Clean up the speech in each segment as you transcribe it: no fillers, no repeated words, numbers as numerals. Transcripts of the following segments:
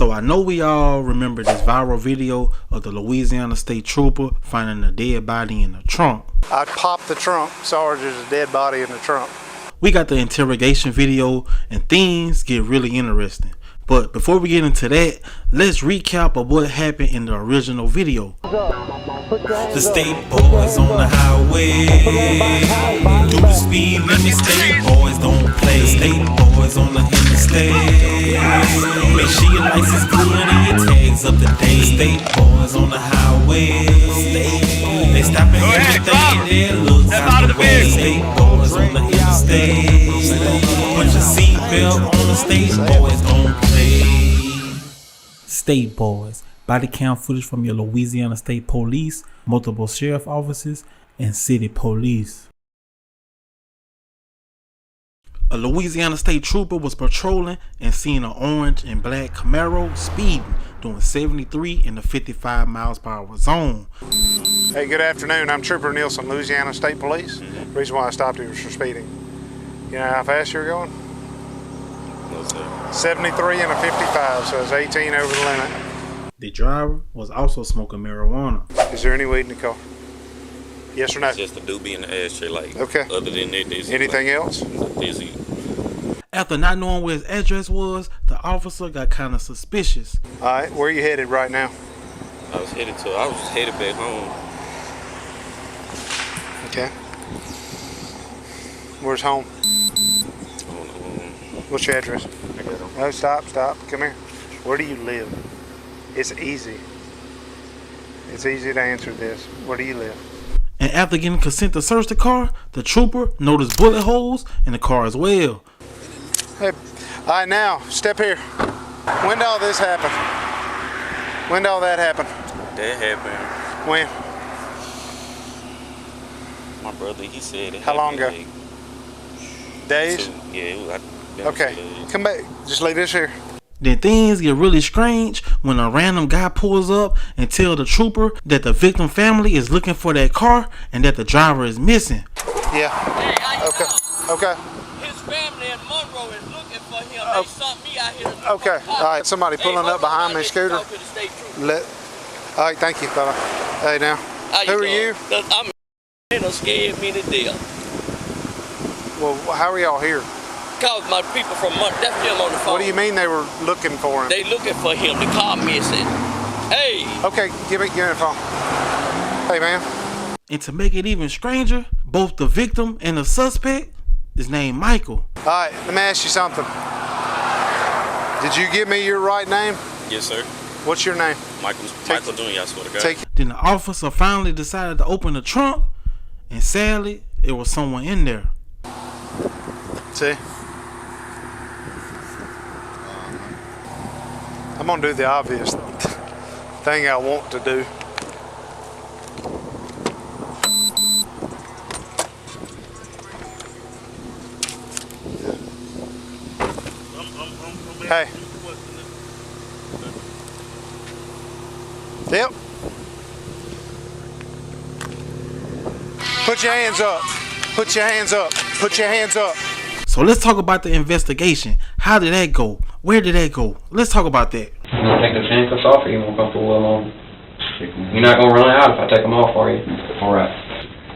So I know we all remember this viral video of the Louisiana State Trooper finding a dead body in the trunk. I popped the trunk. Sorry, there's a dead body in the trunk. We got the interrogation video and things get really interesting. But before we get into that, let's recap of what happened in the original video. The state boys on the highway do the speed limit. State boys don't play. The state boys on the interstate. Make sure your license good and your tags up to date. The state boys on the highway. They stopping everything there looks out the way. State boys on the interstate. Put your seatbelt on. The state boys don't play. State boys. Body cam footage from your Louisiana State Police, multiple sheriff offices, and city police. A Louisiana State Trooper was patrolling and seen an orange and black Camaro speeding, doing 73 in the 55 miles per hour zone. Hey, good afternoon. I'm Trooper Nielsen, Louisiana State Police. The reason why I stopped you was for speeding. You know how fast you're going? No, sir. 73 in a 55, so it's 18 over the limit. The driver was also smoking marijuana. Is there any weed in the car? Yes or no? It's just a doobie in the ashtray, like. Okay. Other than that, there's anything else? After not knowing where his address was, the officer got kind of suspicious. All right, where are you headed right now? I was headed back home. Okay. Where's home? What's your address? I got him. No, stop. Come here. Where do you live? It's easy. It's easy to answer this. Where do you live? And after getting consent to search the car, the trooper noticed bullet holes in the car as well. Hey, all right, now, step here. When did all this happen? When did all that happen? That happened. When? My brother, he said it. How long ago? Like Days? yeah, it was. Okay, come back. Just leave this here. Then things get really strange when a random guy pulls up and tells the trooper that the victim family is looking for that car and that the driver is missing. Yeah. Hey, Okay. His family in Monroe is looking for him. They sent me out here. Okay. All right. Somebody pulling up behind me, scooter. All right. Thank you, fella. Hey, now. Who are you? I'm scared me to death. Well, how are y'all here? Cause my people from Monroe, that's them on the phone. What do you mean they were looking for him? They looking for him. The car missing. Hey. Okay. Give me the phone. Hey, man. And to make it even stranger, both the victim and the suspect is named Michael. All right, let me ask you something. Did you give me your right name? Yes, sir. What's your name? Michael Jr., I swear to God. Then the officer finally decided to open the trunk, and sadly, it was someone in there. See? I'm gonna do the obvious thing I want to do. Hey. Yep. Put your hands up. Put your hands up. Put your hands up. So let's talk about the investigation. How did that go? Where did that go? Let's talk about that. You gonna take those handcuffs off, or you won't come for a little longer? You're not gonna run out if I take them off for you. All right.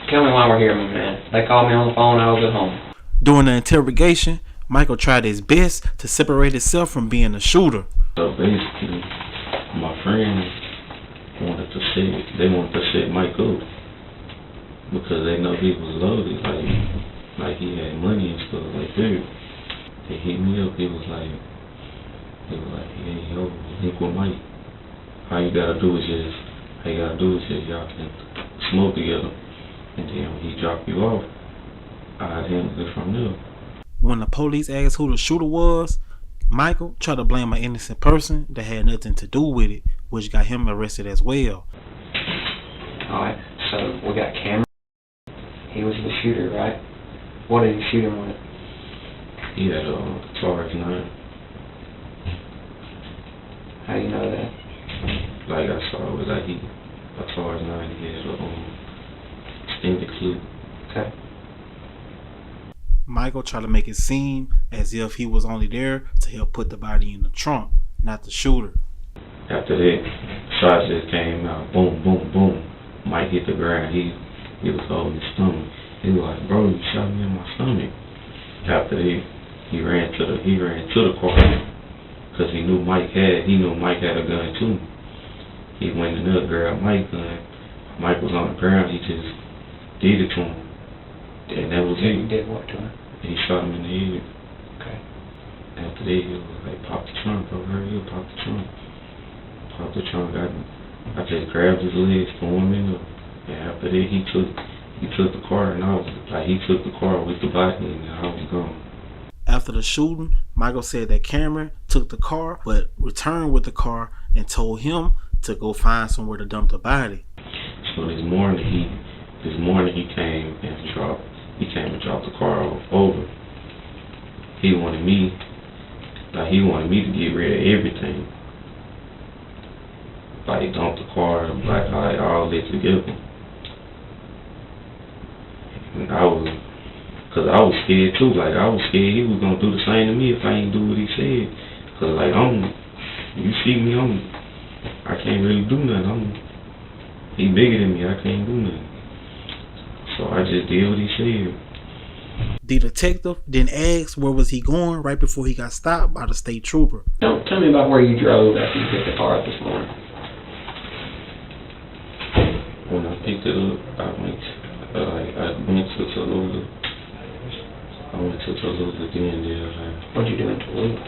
Tell me why we're here, my man. They called me on the phone. I was at home. During the interrogation, Michael tried his best to separate himself from being the shooter. So basically, my friends wanted to set Mike up because they know he was loaded, like he had money and stuff like that. They hit me up. He was like, hey, yo, link with Mike. All you gotta do is just y'all can smoke together, and then when he drop you off, I handle it from there. When the police asked who the shooter was, Michael tried to blame an innocent person that had nothing to do with it, which got him arrested as well. Alright, so we got Cameron. He was the shooter, right? What did he shoot him with? He had a Taurus 9. How do you know that? Like I saw it was like a Taurus 9. He had a extended clip. Okay. Michael tried to make it seem as if he was only there to help put the body in the trunk, not the shooter. After that, shots just came out, boom, boom, boom. Mike hit the ground. He was holding his stomach. He was like, bro, you shot me in my stomach. After that, he ran to the car because he knew Mike had a gun too. He went in there, grabbed Mike's gun. Mike was on the ground. He just did it to him, and that was it. He did what to him? He shot him in the head. Okay. After that, he was like, pop the trunk, bro. Hurry up, pop the trunk. Pop the trunk. I just grabbed his legs, threw him in there. And after that, he took the car, and he took the car with the body, and I was gone. After the shooting, Michael said that Cameron took the car, but returned with the car and told him to go find somewhere to dump the body. So this morning he came and dropped the car over. He wanted me to get rid of everything. Like dump the car, like all this together. And I was scared too. Like I was scared he was gonna do the same to me if I ain't do what he said. Cause like you see me, I can't really do nothing. He bigger than me. I can't do nothing. So I just did what he said. The detective then asked where was he going right before he got stopped by the state trooper. Now, tell me about where you drove after you picked the car up this morning. When I picked it up, I went to Toulouse. I went to Toulouse again there. What'd you do in Toulouse?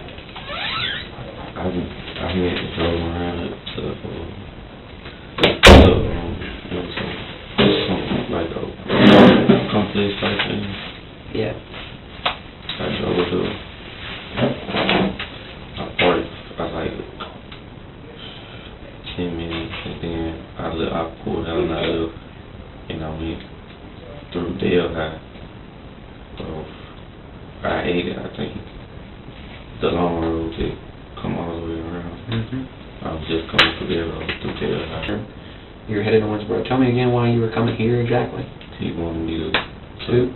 I went and drove around to something like a complex type thing. Yeah. I drove to I parked for like 10 minutes, and then I pulled out and I left, and I went through Dale High. I ate it, I think. The long road that come all the way around. I was just coming through Dale High. You're headed to Owensboro. Tell me again why you were coming here exactly. He wanted me to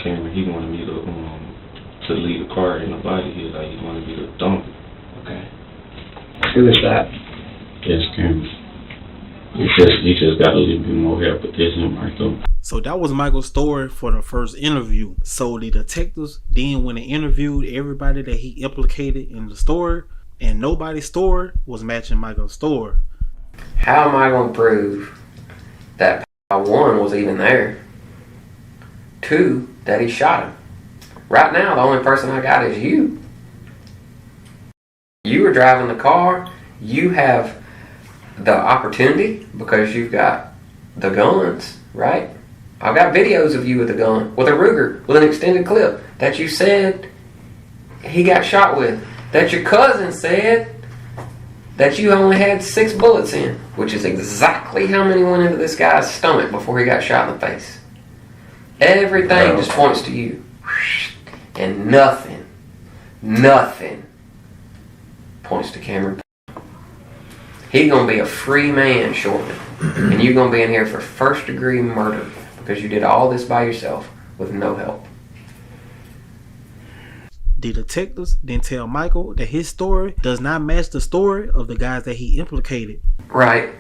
Cameron, he wanted me to leave the car in the body here, like he wanted me to dump it. Okay. Who is that? Yes, Cameron. He just got a little bit more help with this him right though. So that was Michael's story for the first interview. So the detectives then went and interviewed everybody that he implicated in the story, and nobody's story was matching Michael's story. How am I going to prove that 1 was even there? 2, that he shot him. Right now, the only person I got is you. You were driving the car. You have the opportunity because you've got the guns, right? I've got videos of you with a gun, with a Ruger, with an extended clip that you said he got shot with. That your cousin said that you only had 6 bullets in, which is exactly how many went into this guy's stomach before he got shot in the face. Everything just points to you. And nothing points to Cameron. He's going to be a free man shortly. And you're going to be in here for first-degree murder because you did all this by yourself with no help. The detectives then tell Michael that his story does not match the story of the guys that he implicated. Right.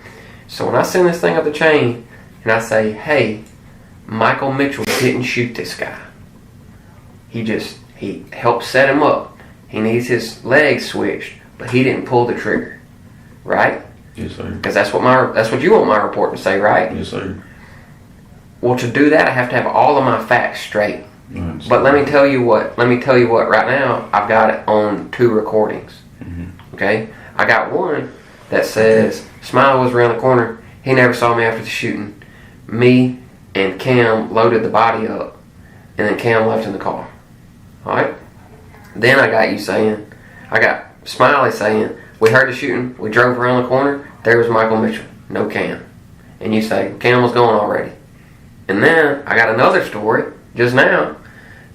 So when I send this thing up the chain and I say, hey, Michael Mitchell didn't shoot this guy. He helped set him up. He needs his legs switched, but he didn't pull the trigger. Right? Yes, sir. Because that's what you want my report to say, right? Yes, sir. Well, to do that, I have to have all of my facts straight. Yes, but let me tell you what. Right now, I've got it on 2 recordings. Mm-hmm. Okay? I got one that says Smiley was around the corner. He never saw me after the shooting. Me and Cam loaded the body up, and then Cam left in the car. All right? Then I got Smiley saying, we heard the shooting, we drove around the corner, there was Michael Mitchell, no Cam. And you say, Cam was gone already. And then I got another story, just now,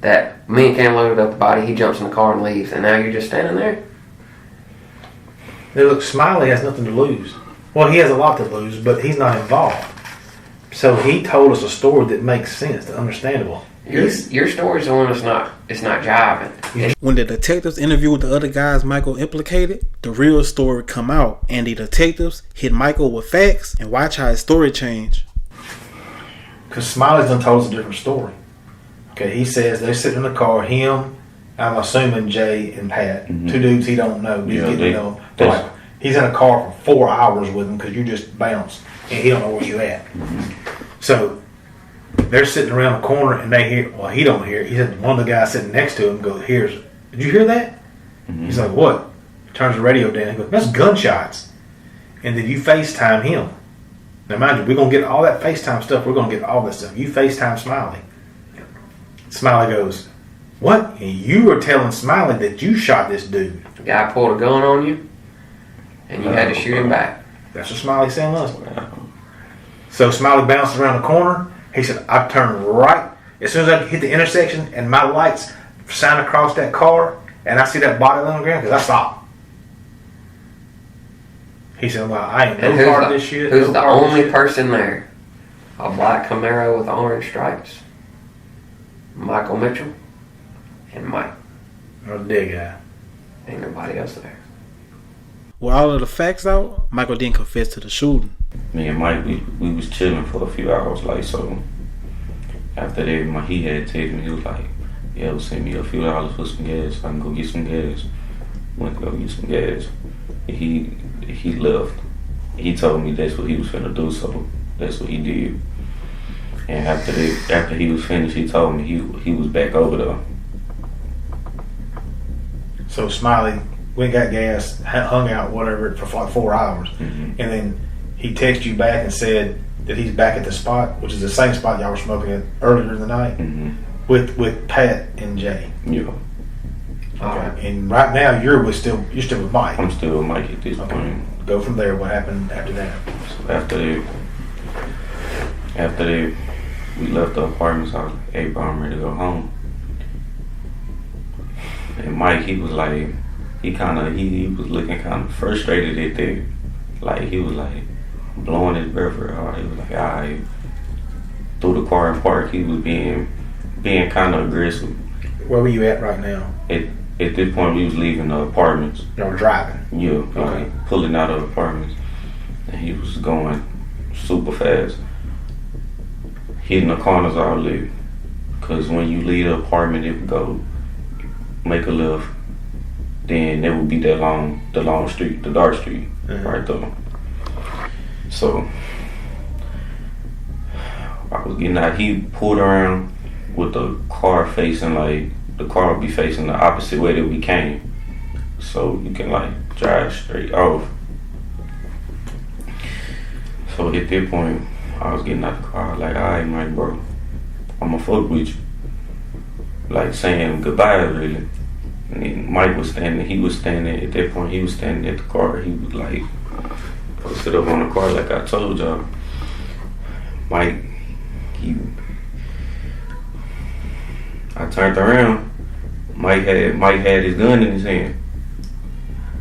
that me and Cam loaded up the body, he jumps in the car and leaves, and now you're just standing there? Now look, Smiley has nothing to lose. Well, he has a lot to lose, but he's not involved. So he told us a story that makes sense, that's understandable. Your story's the one that's not jiving. When the detectives interviewed the other guys Michael implicated, the real story come out, and the detectives hit Michael with facts and watch how his story changed. Because Smiley's done told us a different story. Okay, he says they're sitting in the car, him, I'm assuming Jay and Pat, two dudes he don't know. He's in a car for 4 hours with him because you just bounced and he don't know where you at. So they're sitting around the corner and they hear, well, he don't hear it. He said one of the guys sitting next to him goes, did you hear that? He's like, what? Turns the radio down. He goes, that's gunshots. And then you FaceTime him. Now mind you, we're going to get all that FaceTime stuff. We're going to get all that stuff. You FaceTime Smiley. Smiley goes, what? And you were telling Smiley that you shot this dude. The guy pulled a gun on you and you had to shoot him back. That's what Smiley said was. So Smiley bounced around the corner. He said, I turned right. As soon as I hit the intersection and my lights shine across that car and I see that body on the ground, because I stopped. He said, well, I ain't no part of this shit. Who's the only person there? A black Camaro with orange stripes. Michael Mitchell and Mike. Or the dead guy. Ain't nobody else there. With all of the facts out, Michael didn't confess to the shooting. Me and Mike, we was chilling for a few hours, like, so after that, he had texted me, he was like, yeah, send me a few dollars for some gas, so I can go get some gas. Went to go get some gas. He left. He told me that's what he was finna do, so that's what he did. And after he was finished, he told me he was back over there. So Smiley went, got gas, hung out, whatever, for like 4 hours. And then he texted you back and said that he's back at the spot, which is the same spot y'all were smoking at earlier in the night, with Pat and Jay. Yeah. Okay. And right now you're still with Mike. I'm still with Mike at this point. Go from there. What happened after that? So after that, we left the apartment. So I was like, hey, bro, I'm ready to go home. And Mike, he was like, he was looking kind of frustrated at that. Like, he was like blowing his breath out. He was like, all right. Through the car and park, he was being kind of aggressive. Where were you at right now? At this point, we was leaving the apartments. You were driving? Yeah, okay. Pulling out of the apartments. And he was going super fast. Hitting the corners all lit. Because when you leave the apartment, it would go, make a left. Then there would be the long street, the dark street, right there. So, I was getting out. He pulled around with the car facing, like, the car would be facing the opposite way that we came. So you can, like, drive straight off. So at that point, I was getting out the car, like, all right, Mike, bro, I'ma fuck with you. Like, saying goodbye, really. And then Mike was standing at that point, he was standing at the car. He was like, posted up on the car like I told y'all. Mike, I turned around, Mike had his gun in his hand.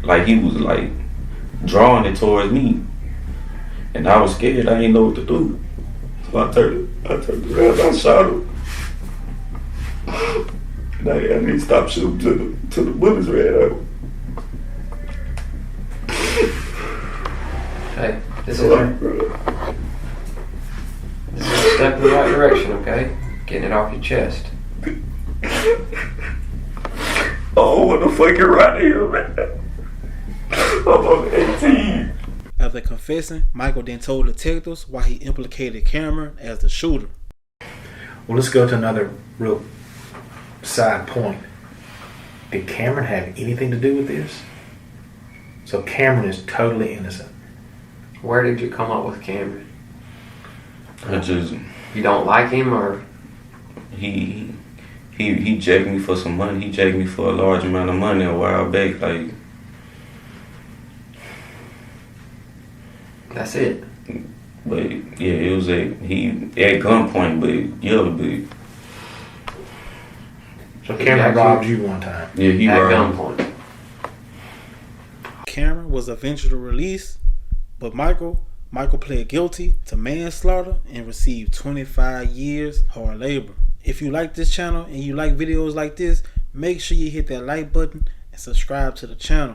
Like, he was like drawing it towards me. And I was scared, I didn't know what to do. So I turned around, I shot him. And I need to stop shooting till the bullets ran out. Hey, this is a step in the right direction, okay? Getting it off your chest. Oh, what the fuck you right here, man? I'm on 18. After confessing, Michael then told detectives why he implicated Cameron as the shooter. Well, let's go to another real side point. Did Cameron have anything to do with this? So Cameron is totally innocent. Where did you come up with Cameron? You don't like him, or he jacked me for some money. He jacked me for a large amount of money a while back. Like, that's it. But yeah, it was at gunpoint. But yeah, so Cameron robbed you one time. Yeah, he at robbed gunpoint. Cameron was eventually released, but Michael pled guilty to manslaughter and received 25 years hard labor If you like this channel and you like videos like this, make sure you hit that like button and subscribe to the channel.